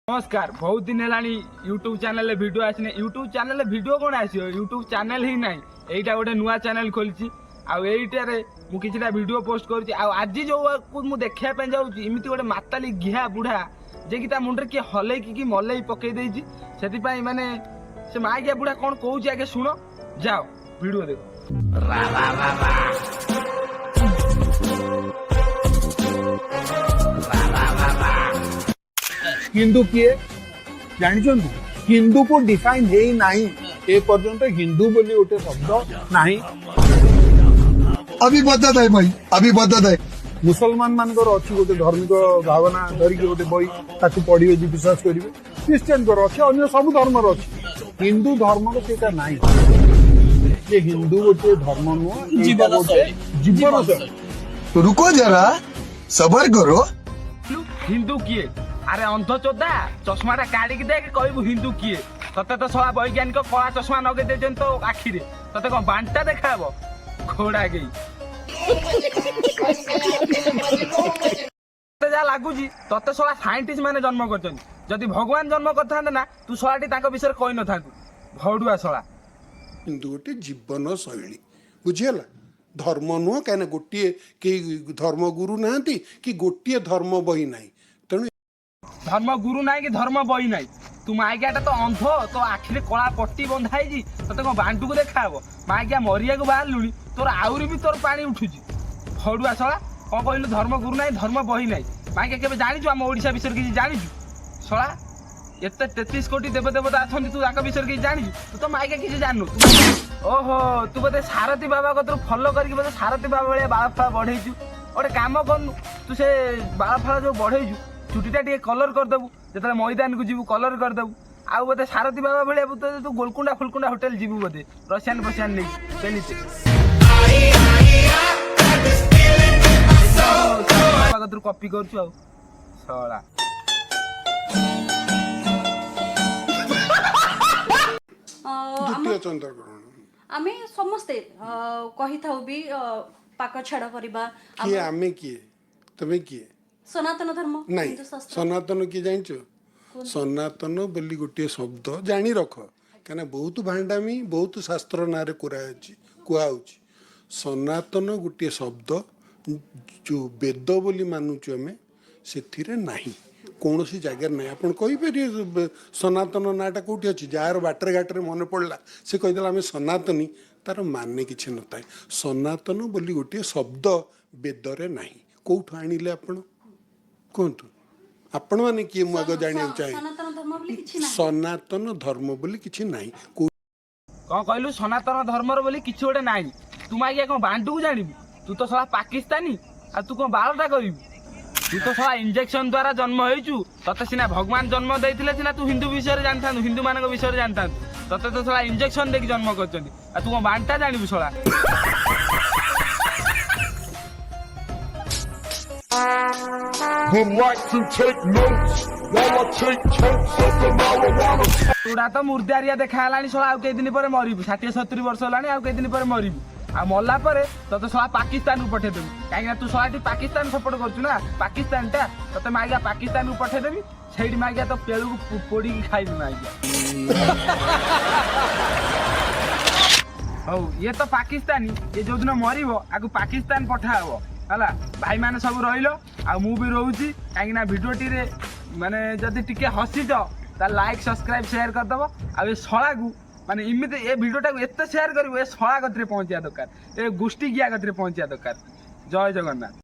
नमस्कार। बहुत दिन है यूट्यूब चैनल वीडियो आसने। यूट्यूब चैनल वीडियो कौन आस यूट्यूब चैनल ही ना यहीटा गोटे नुआ चैनल खोली आईटार मुझा वीडियो पोस्ट करुँच। आज जो मुझे देखा जाऊँगी इमती गोटे माताली घिया बुढ़ा जे कि मुंडे किए हल कि मलई पकई देती से माने से मागिया बुढ़ा कौन कौच आगे शुण जाओ वीडियो देखो। हिंदू किए जानी हिंदू को डिफाइन है ही नहीं ए पर्यंत हिंदू बोली गोटे शब्द नहीं। अभी बदत है भाई अभी बदत है। मुसलमान मानकर अच्छी गोटे धार्मिक भावना धरिक गोटे बही ताकू पढ़े जी विश्वास करेंगे। क्रिश्चियन अच्छे अन्य सब धर्म अच्छी हिंदू धर्म से नहीं। ये हिंदू गोटे धर्म नुह जीवन शैली। तो रुको जरा सबर करो। हिंदू किए अरे अंध चोदा चश्माटा काढ़ी देख कहू हिंदू किए ते तो सला वैज्ञानिक कला चश्मा नगे दे तो आखि ते कौन बांटा देखा घोड़ा गई जा लगुच ते सला साइंटिस्ट मैंने जन्म कर भगवान जन्म करते ना तू सलाटी विषय कही न था भड़ुआ सला। हिंदू गोटे जीवन शैली बुझीगला धर्म नुह कहीं गोटे कई धर्मगुरु ना कि गोटे धर्म बही ना तेणु धर्म गुरु ना कि धर्म बही ना तू माइकियाटा तो अंध तो आखिरे कला पट्टी बंधाई ते कौन बांटू को देखा माइकिया मरिया को बाहर लुणी तोर आहरी भी तोर पानी उठुची भड़ुआ सला कौन कहलु धर्म गुरु ना धर्म बही ना माइकिया केबे जानिछु आम ओडिशा विषय किसी जानिछु सला एत 33 कोटी देवदेवता अच्छा तू विषय किसी जानिछु तू तो माइकिया किसी जानू ओहो तू बोधे सारथी बाबा कतर फॉलो करके बोधे सारथी बाबा भाई बाल फाल बढ़ेचु गोटे काम कर तू से बाल फाल जो बढ़ेचु चुटीटा टे कलर करदेबू जो मैदान को जीवु कलर करदेबू आउ बोधे सारथी बाबा भाई तू गोलकुंडा फुलकुंडा होटेल जीवु बोधे रशियान फसियान नहीं चलीचे कॉपी करुचु आउ सला द्वितीय चंद्रग्रहण आमे समस्ते कही थाउ भी पाक छाड़ करबा किए आमे किए तमे किए सनातन धर्म नहीं सनातन किए जानिचो सनातन बोली गोटे शब्द जानी रख क्या बहुत भांडामी बहुत शास्त्र ना कहु सनातन गोटे शब्द जो वेद बोली मानुचु आमे से नहीं कौन सी जगह ना आप कहीपर सनातन नाटा कौटी अच्छी जार बाटर घाटे मन पड़ा से कहीदे आम सनातनी तार माने कि न था सनातन बोली गोटे शब्द वेदरे ना कौट आणिले आपण कहतु आपण मैंने किए मुझे जाना चाहिए सनातन धर्म बोली किसी ना कौन कहलु सनातन धर्म बोली किसी गोटे ना तू मागिया कौन बांटू को जानू तू तो साला पाकिस्तानी आ तू कौन बारटा करू तू तो साला इंजेक्शन द्वारा जन्म होइचु तते सिना भगवान जन्म देइथिले सिना तू हिंदू विषय जानता हिंदू मान विषय जानता तते तो साला इंजेक्शन देके जन्म करछन्ती आ तू कौन बांटा जानबू साला तूड़ा तो मुर्दारिया देखा हलानी साला आउ कई दिन पर मरिबू 60-70 वर्ष हलानी आउ कई दिन पर मरिबू आ मल्ला पर ते साला पाकिस्तान को पठेदेवी कहीं तू साला पाकिस्तान सपोर्ट करछु ना पाकिस्तान टा ते मागिया पाकिस्तान को पठेदेवी से मागिया तो पेड़ू को पोड़ी खाइबू मागिया हौ ये तो पाकिस्तानी ये जो दिन मरिबो आगु पाकिस्तान पठा हबो हला भाई माने सब रहिलो आ मु भी रहउची कहीं ना वीडियो टी रे माने जदी टिके हसी जाओ ता लाइक सब्सक्राइब शेयर कर दबो आ ए सळा गु माने इमिते ए वीडियोटा को एत शेयर करिवो ए सळा गतरे पहुंचिया दरकार ए गोष्ठी गिया गतरे पहुंचिया दरकार। जय जगन्नाथ।